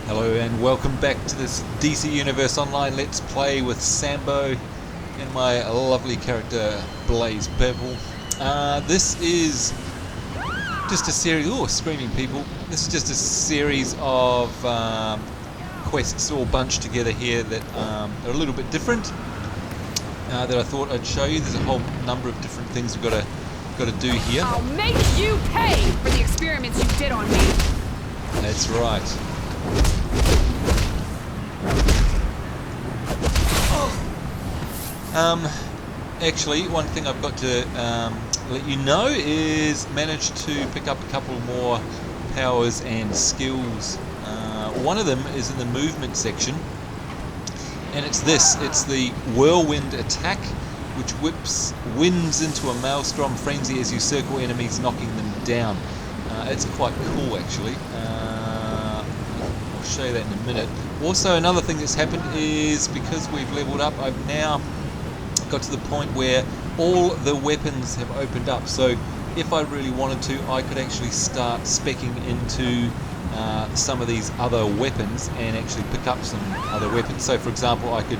Hello and welcome back to this DC Universe Online Let's Play with Sambo and my lovely character Blaze Bevel. This is just a series, screaming people, this is just a series of quests all bunched together here that are a little bit different, that I thought I'd show you. There's a whole number of different things we've got to do here. I'll make you pay for the experiments you did on me. That's right. Actually, one thing I've got to let you know is managed to pick up a couple more powers and skills. One of them is in the movement section, and it's the whirlwind attack, which whips winds into a maelstrom frenzy as you circle enemies, knocking them down. It's quite cool, actually. I'll show you that in a minute. Also, another thing that's happened is because we've leveled up, I've now got to the point where all the weapons have opened up. So if I really wanted to, I could actually start speccing into some of these other weapons and actually pick up some other weapons. So for example, I could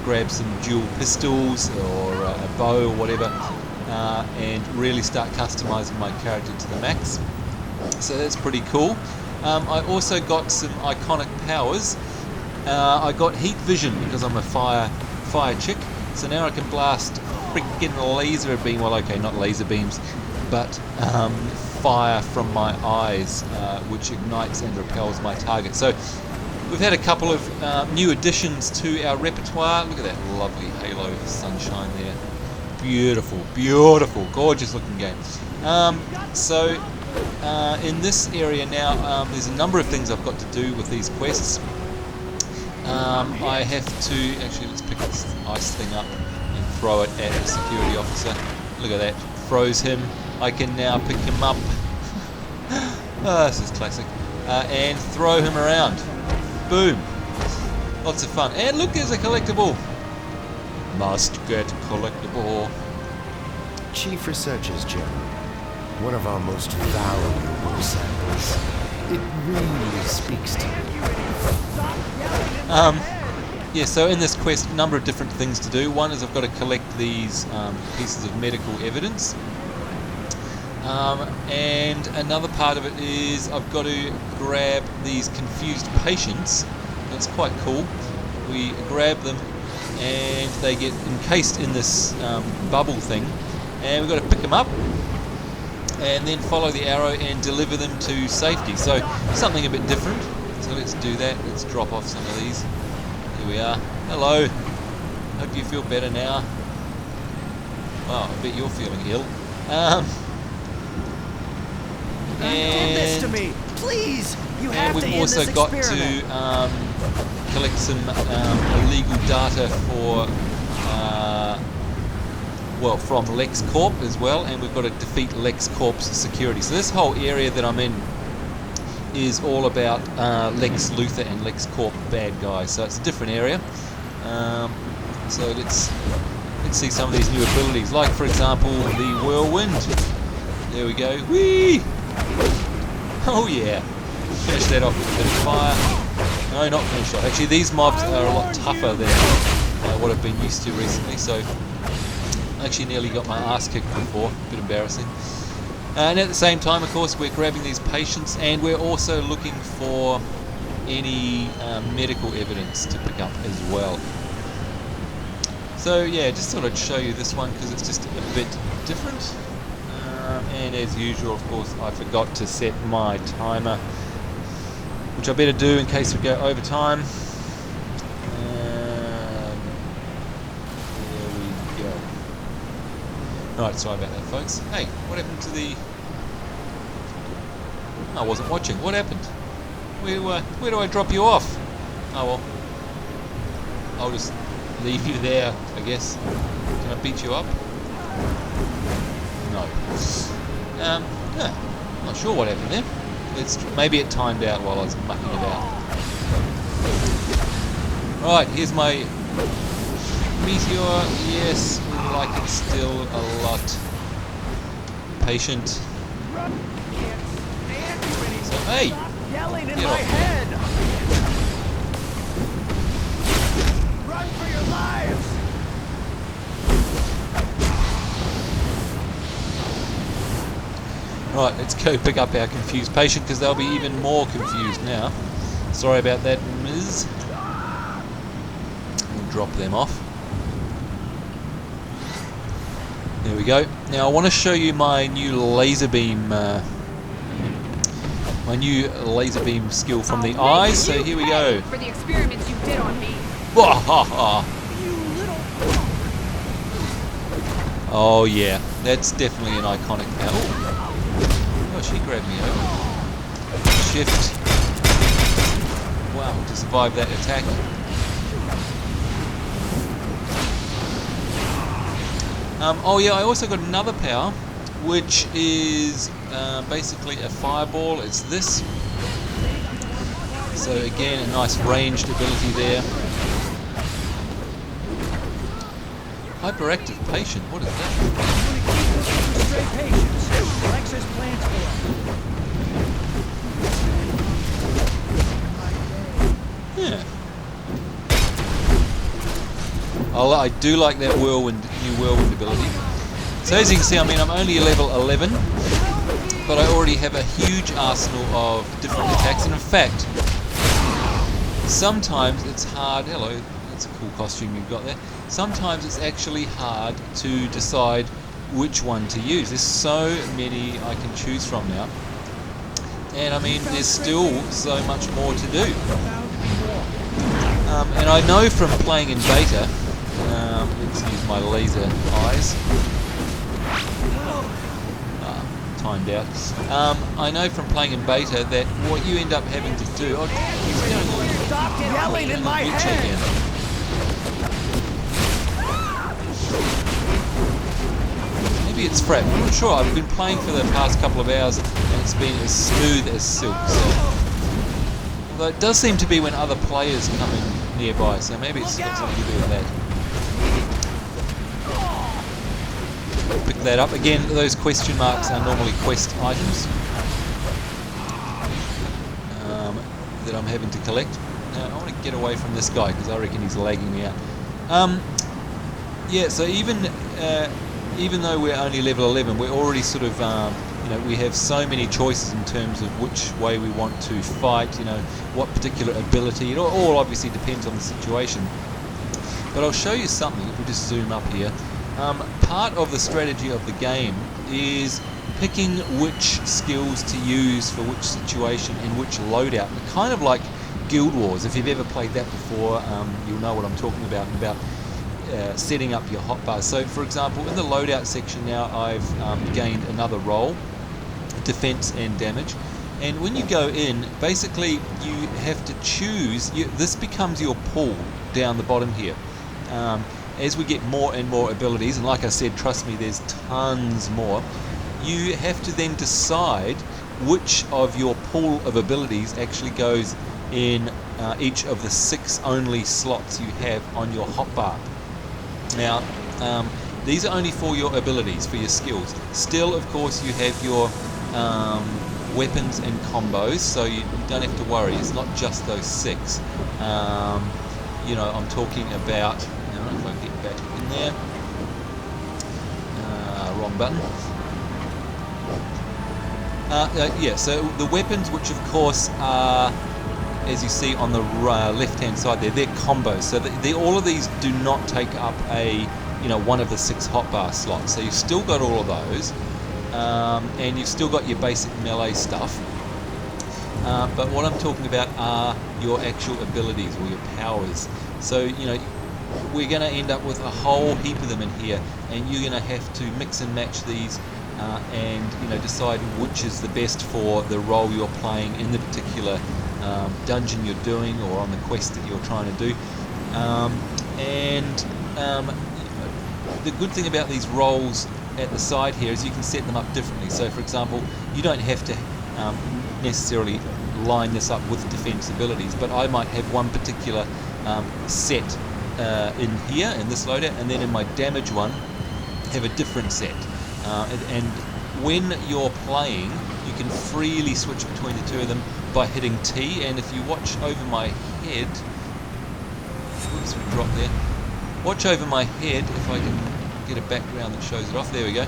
grab some dual pistols or a bow or whatever, and really start customizing my character to the max. So that's pretty cool. I also got some iconic powers. I got heat vision because I'm a fire chick. So now I can blast freaking laser beam. Well, okay, not laser beams, but fire from my eyes, which ignites and repels my target. So we've had a couple of new additions to our repertoire. Look at that lovely halo of sunshine there. Beautiful, beautiful, gorgeous looking game. In this area now, there's a number of things I've got to do with these quests. I have to, actually let's pick this ice thing up and throw it at the security officer. Look at that, froze him. I can now pick him up, this is classic, and throw him around. Boom, lots of fun. And look, there's a collectible. Must get collectible. Chief Researchers, Jim. One of our most valuable samples. It really speaks to me. Yeah, so in this quest, a number of different things to do. One is I've got to collect these pieces of medical evidence. And another part of it is I've got to grab these confused patients. That's quite cool. We grab them and they get encased in this bubble thing. And we've got to pick them up and then follow the arrow and deliver them to safety. So something a bit different. So let's do that. Let's drop off some of these. Here we are. Hello. Hope you feel better now. Wow, I bet you're feeling ill. Give this to me, please. You have to we've end also this got experiment. to collect some illegal data for from LexCorp as well, and we've got to defeat LexCorp's security. So this whole area that I'm in is all about Lex Luthor and LexCorp bad guys. So it's a different area. So let's see some of these new abilities, like for example the whirlwind. There we go. Whee! Oh yeah. Finish that off with a bit of fire. No, not finish off. Actually, these mobs are a lot tougher than what I've been used to recently. So I actually nearly got my ass kicked before. A bit embarrassing. And at the same time, of course, we're grabbing these patients, and we're also looking for any medical evidence to pick up as well. So yeah, just thought I'd show you this one because it's just a bit different. And as usual, of course, I forgot to set my timer, which I better do in case we go over time. There we go. Right, sorry about that, folks. Hey, what happened to the... I wasn't watching. What happened? Where do I drop you off? Oh well. I'll just leave you there, I guess. Can I beat you up? No. Not sure what happened there. Maybe it timed out while I was mucking about. Right, here's my meteor. Yes, we like it still a lot. Patient. So, hey! Yelling in Get my off. head. lives! Right, let's go pick up our confused patient because they'll be even more confused now. Sorry about that, Ms. We'll drop them off. There we go. Now I want to show you my new laser beam skill from the eyes. So here we go. For the experiments you did on me. Oh yeah, that's definitely an iconic power. Oh, she grabbed me over. Shift. Wow, to survive that attack. Oh yeah, I also got another power, which is basically a fireball. It's this. So again, a nice ranged ability there. Hyperactive patient, what is that? Stray patients. Lex has plans for them. Yeah. I do like that new whirlwind ability. So as you can see, I mean, I'm only level 11, but I already have a huge arsenal of different attacks. And in fact, sometimes it's hard. Hello, that's a cool costume you've got there. Sometimes it's actually hard to decide which one to use. There's so many I can choose from now. And I mean, there's still so much more to do. And I know from playing in beta, let's use my laser eyes. Timed out. I know from playing in beta that what you end up having to do. Oh, he's going on. Stop yelling in my head! Maybe it's frap. I'm not sure. I've been playing for the past couple of hours and it's been as smooth as silk. So. Although it does seem to be when other players come in nearby, so maybe it's got something to do with that. Pick that up. Again, those question marks are normally quest items that I'm having to collect. Now, I want to get away from this guy because I reckon he's lagging me out. Yeah, so even though we're only level 11, we're already sort of, we have so many choices in terms of which way we want to fight, what particular ability. It all obviously depends on the situation. But I'll show you something if we just zoom up here. Part of the strategy of the game is picking which skills to use for which situation and which loadout. Kind of like Guild Wars. If you've ever played that before, you'll know what I'm talking about setting up your hotbars. So for example, in the loadout section now I've gained another role, defense and damage, and when you go in, basically you have to choose, this becomes your pool down the bottom here. As we get more and more abilities, and like I said, trust me, there's tons more, you have to then decide which of your pool of abilities actually goes in each of the 6 only slots you have on your hotbar. Now, these are only for your abilities, for your skills. Still, of course, you have your weapons and combos, so you don't have to worry. It's not just those 6. I'm talking about. If I get back in there, wrong button. Yeah, so the weapons, which of course are, as you see on the left-hand side there, they're combos. So all of these do not take up one of the 6 hotbar slots. So you've still got all of those, and you've still got your basic melee stuff. But what I'm talking about are your actual abilities or your powers. So we're going to end up with a whole heap of them in here, and you're going to have to mix and match these and decide which is the best for the role you're playing in the particular dungeon you're doing or on the quest that you're trying to do. The good thing about these roles at the side here is you can set them up differently. So for example, you don't have to necessarily line this up with defense abilities, but I might have one particular set in here in this loadout, and then in my damage one have a different set, and when you're playing you can freely switch between the two of them by hitting T. And if you watch over my head, whoops, we dropped there, watch over my head if I can get a background that shows it off. There we go.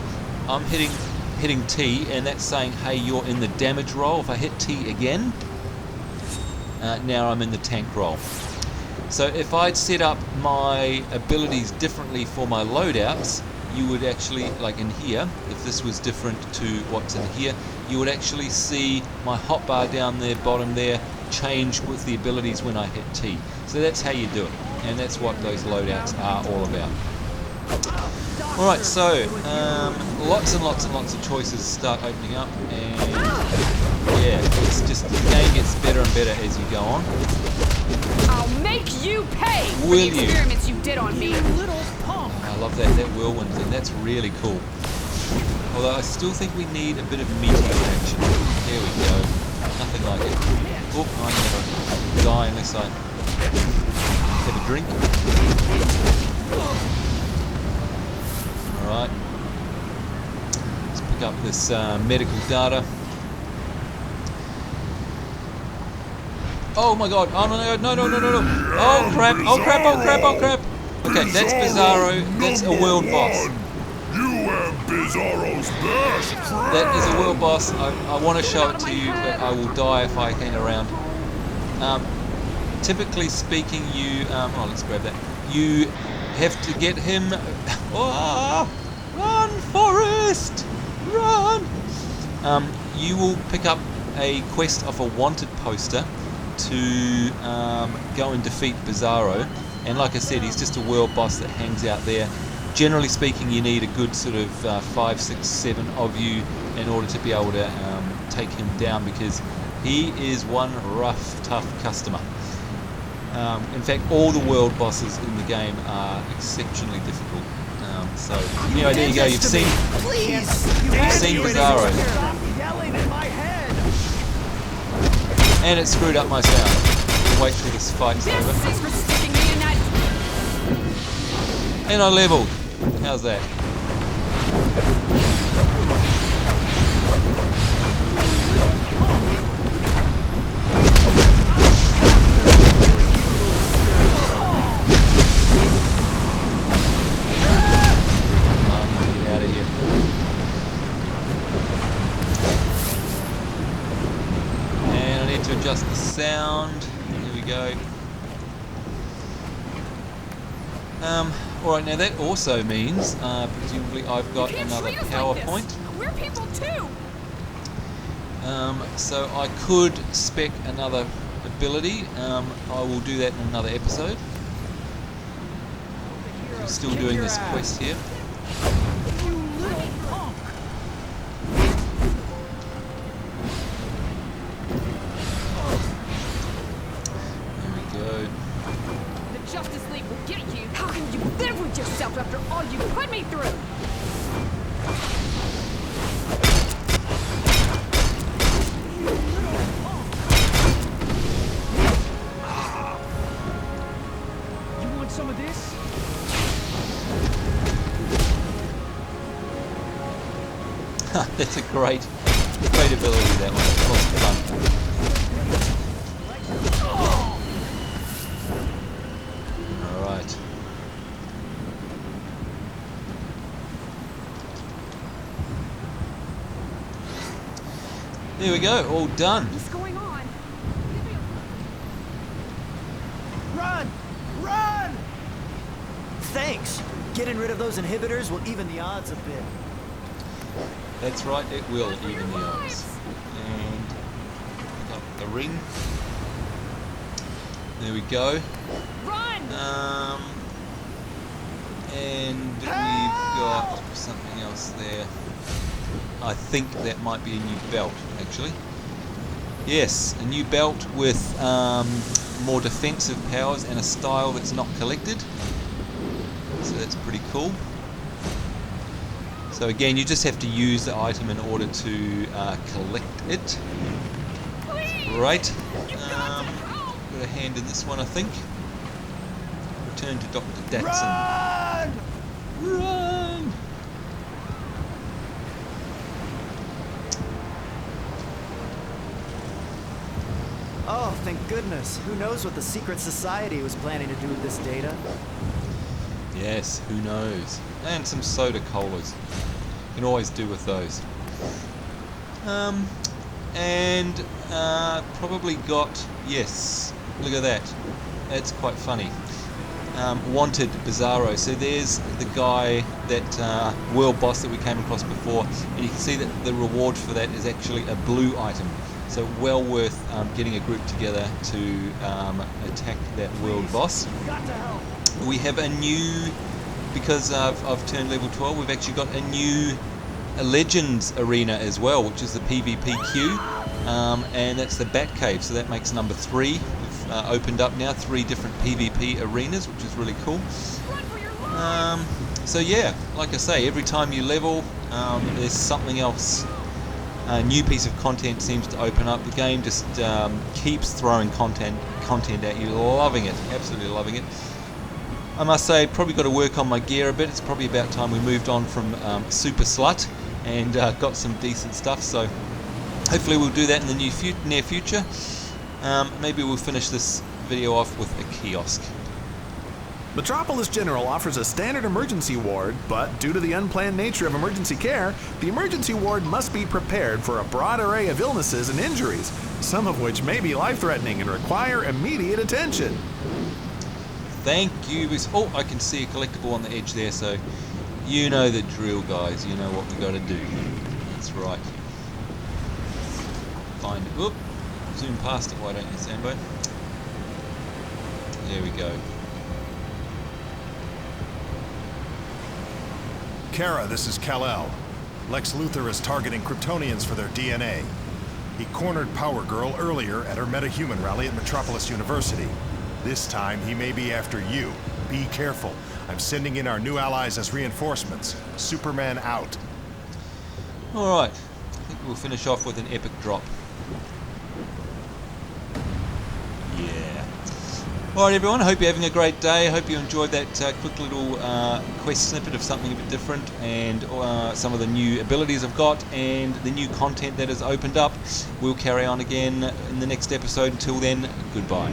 I'm hitting T, and that's saying, hey, you're in the damage roll. If I hit T again, now I'm in the tank roll. So if I'd set up my abilities differently for my loadouts, you would actually, like in here, if this was different to what's in here, you would actually see my hotbar down there, bottom there, change with the abilities when I hit T. So that's how you do it, and that's what those loadouts are all about. Alright, so lots and lots and lots of choices start opening up, and yeah, it's just, the game gets better and better as you go on. I'll make you pay for Will the you? experiments you did on me. Little punk. I love that whirlwind thing, that's really cool. Although I still think we need a bit of meteor action. There we go. Nothing like it. Oh, I never die unless I have a drink. Alright. Let's pick up this medical data. Oh my god, oh no. Oh crap, oh crap. Okay, that's Bizarro, that's a world boss. You have Bizarro's best friend. That is a world boss. I want to show it to you, but I will die if I hang around. Typically speaking, you... let's grab that. You have to get him... Oh, run, Forrest! Run! You will pick up a quest of a wanted poster to go and defeat Bizarro. And like I said, he's just a world boss that hangs out there. Generally speaking, you need a good sort of 5, 6, 7 of you in order to be able to take him down, because he is one rough, tough customer. In fact, all the world bosses in the game are exceptionally difficult. So, anyway, there you go. You've seen Bizarro. Yelling in my head. And it screwed up my sound. We'll wait till this fight's This over. is for sticking me in that. And I leveled. How's that? Get out of here. And I need to adjust the sound. Here we go. Alright, now that also means, presumably I've got You can't another treat us power like this. point. We're people too. So I could spec another ability. I will do that in another episode. I'm still doing this quest here. You little punk. There we go. The Justice League will get you. How can you live with yourself after all you put me through? You want some of this? That's a great ability, that one. It's lots of fun. Alright. There we go, all done. What's going on? Run! Run! Thanks. Getting rid of those inhibitors will even the odds a bit. That's right, it will even the odds. And pick up the ring. There we go. Run! And we've got something else there. I think that might be a new belt, actually. Yes, a new belt with more defensive powers and a style that's not collected. So that's pretty cool. So again, you just have to use the item in order to collect it. Right. Got a hand in this one, I think. Return to Dr. Datsun. Run! Run! Oh, thank goodness. Who knows what the secret society was planning to do with this data? Yes, who knows? And some soda colas. You can always do with those. And probably got, yes, look at that. That's quite funny. Wanted Bizarro. So there's the guy, that world boss that we came across before, and you can see that the reward for that is actually a blue item. So well worth getting a group together to attack that world boss. We have a new, because I've turned level 12, we've actually got a new Legends arena as well, which is the PvP queue, and that's the Batcave, so that makes number 3. We've opened up now 3 different PvP arenas, which is really cool. So yeah, like I say, every time you level, there's something else. A new piece of content seems to open up. The game just keeps throwing content at you. Loving it, absolutely loving it. I must say, probably got to work on my gear a bit. It's probably about time we moved on from Super Slut and got some decent stuff. So hopefully we'll do that in the near future. Maybe we'll finish this video off with a kiosk. Metropolis General offers a standard emergency ward, but due to the unplanned nature of emergency care, the emergency ward must be prepared for a broad array of illnesses and injuries, some of which may be life-threatening and require immediate attention. Thank you. Oh, I can see a collectible on the edge there, so you know the drill, guys. You know what we got to do. That's right. Find it. Whoop. Zoom past it, why don't you, Sambo? There we go. Kara, this is Kal-El. Lex Luthor is targeting Kryptonians for their DNA. He cornered Power Girl earlier at her metahuman rally at Metropolis University. This time, he may be after you. Be careful. I'm sending in our new allies as reinforcements. Superman out. Alright, I think we'll finish off with an epic drop. Yeah. Alright everyone, I hope you're having a great day. I hope you enjoyed that quick little quest snippet of something a bit different, and some of the new abilities I've got and the new content that has opened up. We'll carry on again in the next episode. Until then, goodbye.